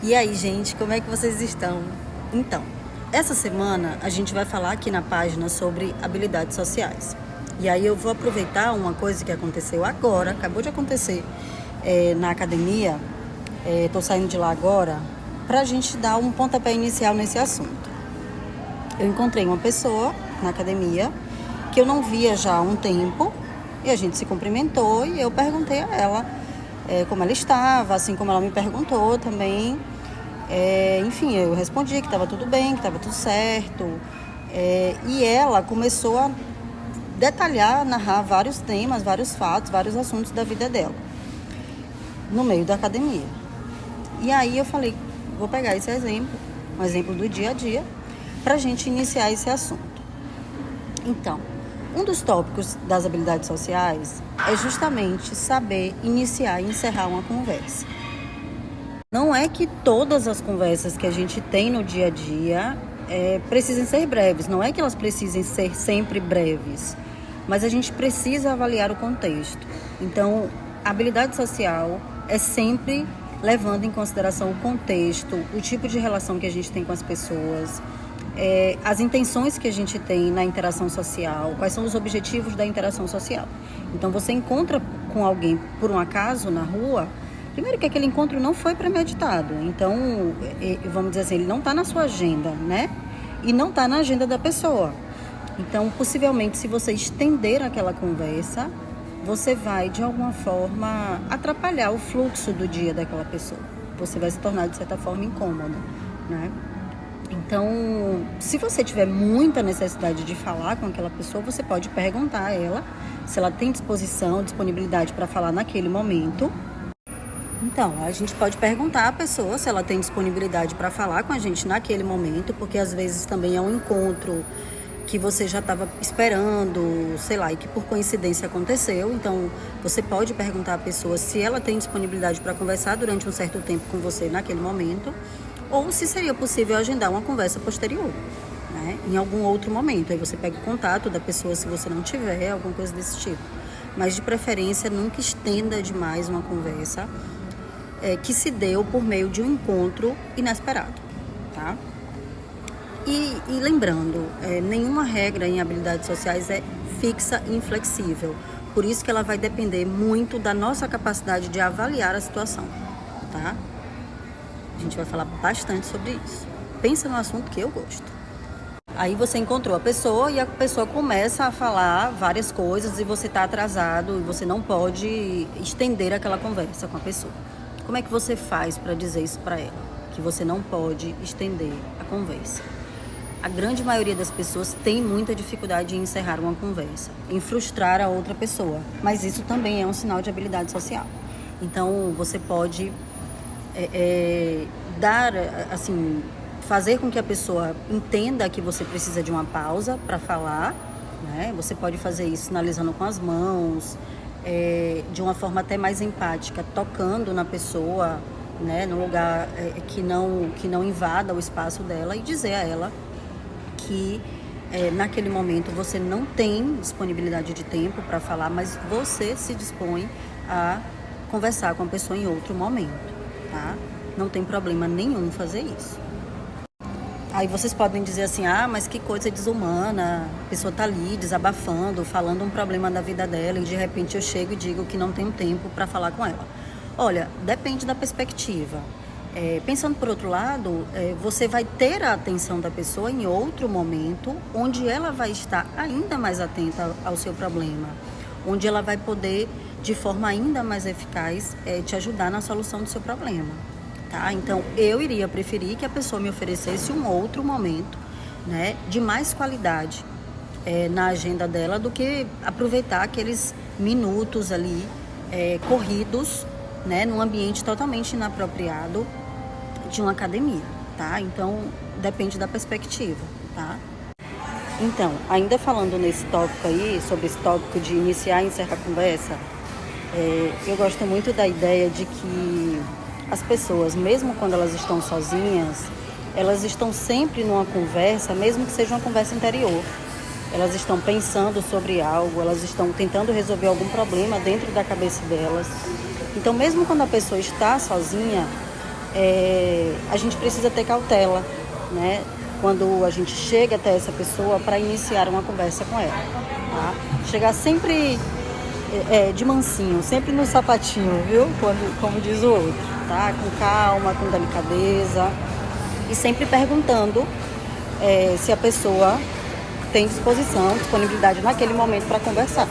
E aí, gente, como é que vocês estão? Então, essa semana a gente vai falar aqui na página sobre habilidades sociais. E aí eu vou aproveitar uma coisa que aconteceu agora, acabou de acontecer na academia, estou saindo de lá agora, para a gente dar um pontapé inicial nesse assunto. Eu encontrei uma pessoa na academia que eu não via já há um tempo e a gente se cumprimentou e eu perguntei a ela como ela estava, assim como ela me perguntou também. Enfim, eu respondi que estava tudo bem, que estava tudo certo. E ela começou a detalhar, narrar vários temas, vários fatos, vários assuntos da vida dela, no meio da academia. E aí eu falei, vou pegar esse exemplo, um exemplo do dia a dia, para a gente iniciar esse assunto. Então, um dos tópicos das habilidades sociais é justamente saber iniciar e encerrar uma conversa. Não é que todas as conversas que a gente tem no dia a dia precisem ser breves, não é que elas precisem ser sempre breves, mas a gente precisa avaliar o contexto. Então, a habilidade social é sempre levando em consideração o contexto, o tipo de relação que a gente tem com as pessoas, as intenções que a gente tem na interação social, quais são os objetivos da interação social. Então, você encontra com alguém por um acaso na rua. Primeiro que aquele encontro não foi premeditado, então, vamos dizer assim, ele não está na sua agenda, né? E não está na agenda da pessoa. Então, possivelmente, se você estender aquela conversa, você vai, de alguma forma, atrapalhar o fluxo do dia daquela pessoa. Você vai se tornar, de certa forma, incômodo, né? Então, se você tiver muita necessidade de falar com aquela pessoa, você pode perguntar a ela se ela tem disponibilidade para falar naquele momento. Então, a gente pode perguntar à pessoa se ela tem disponibilidade para falar com a gente naquele momento, porque às vezes também é um encontro que você já estava esperando, sei lá, e que por coincidência aconteceu. Então, você pode perguntar à pessoa se ela tem disponibilidade para conversar durante um certo tempo com você naquele momento, ou se seria possível agendar uma conversa posterior, né, em algum outro momento. Aí você pega o contato da pessoa se você não tiver, alguma coisa desse tipo. Mas, de preferência, nunca estenda demais uma conversa que se deu por meio de um encontro inesperado, tá? E lembrando, nenhuma regra em habilidades sociais é fixa e inflexível. Por isso que ela vai depender muito da nossa capacidade de avaliar a situação, tá? A gente vai falar bastante sobre isso. Pensa no assunto que eu gosto. Aí você encontrou a pessoa e a pessoa começa a falar várias coisas e você está atrasado e você não pode estender aquela conversa com a pessoa. Como é que você faz para dizer isso para ela? Que você não pode estender a conversa. A grande maioria das pessoas tem muita dificuldade em encerrar uma conversa, em frustrar a outra pessoa. Mas isso também é um sinal de habilidade social. Então, você pode fazer com que a pessoa entenda que você precisa de uma pausa para falar, né? Você pode fazer isso sinalizando com as mãos, de uma forma até mais empática, tocando na pessoa, né, no lugar que não invada o espaço dela, e dizer a ela que naquele momento você não tem disponibilidade de tempo para falar, mas você se dispõe a conversar com a pessoa em outro momento, tá? Não tem problema nenhum fazer isso. Aí vocês podem dizer assim, mas que coisa desumana, a pessoa tá ali desabafando, falando um problema da vida dela e de repente eu chego e digo que não tenho tempo para falar com ela. Olha, depende da perspectiva. Pensando por outro lado, você vai ter a atenção da pessoa em outro momento, onde ela vai estar ainda mais atenta ao seu problema, onde ela vai poder, de forma ainda mais eficaz, te ajudar na solução do seu problema. Tá? Então, eu iria preferir que a pessoa me oferecesse um outro momento, né, de mais qualidade na agenda dela do que aproveitar aqueles minutos ali corridos, né, num ambiente totalmente inapropriado de uma academia, tá? Então, depende da perspectiva, tá? Então, ainda falando nesse tópico aí, sobre esse tópico de iniciar e encerrar a conversa, eu gosto muito da ideia de que as pessoas, mesmo quando elas estão sozinhas, elas estão sempre numa conversa, mesmo que seja uma conversa interior. Elas estão pensando sobre algo, elas estão tentando resolver algum problema dentro da cabeça delas. Então, mesmo quando a pessoa está sozinha, a gente precisa ter cautela, né? Quando a gente chega até essa pessoa para iniciar uma conversa com ela, tá? Chegar sempre de mansinho, sempre no sapatinho, viu? Como diz o outro, tá? Com calma, com delicadeza e sempre perguntando se a pessoa tem disposição, disponibilidade naquele momento para conversar.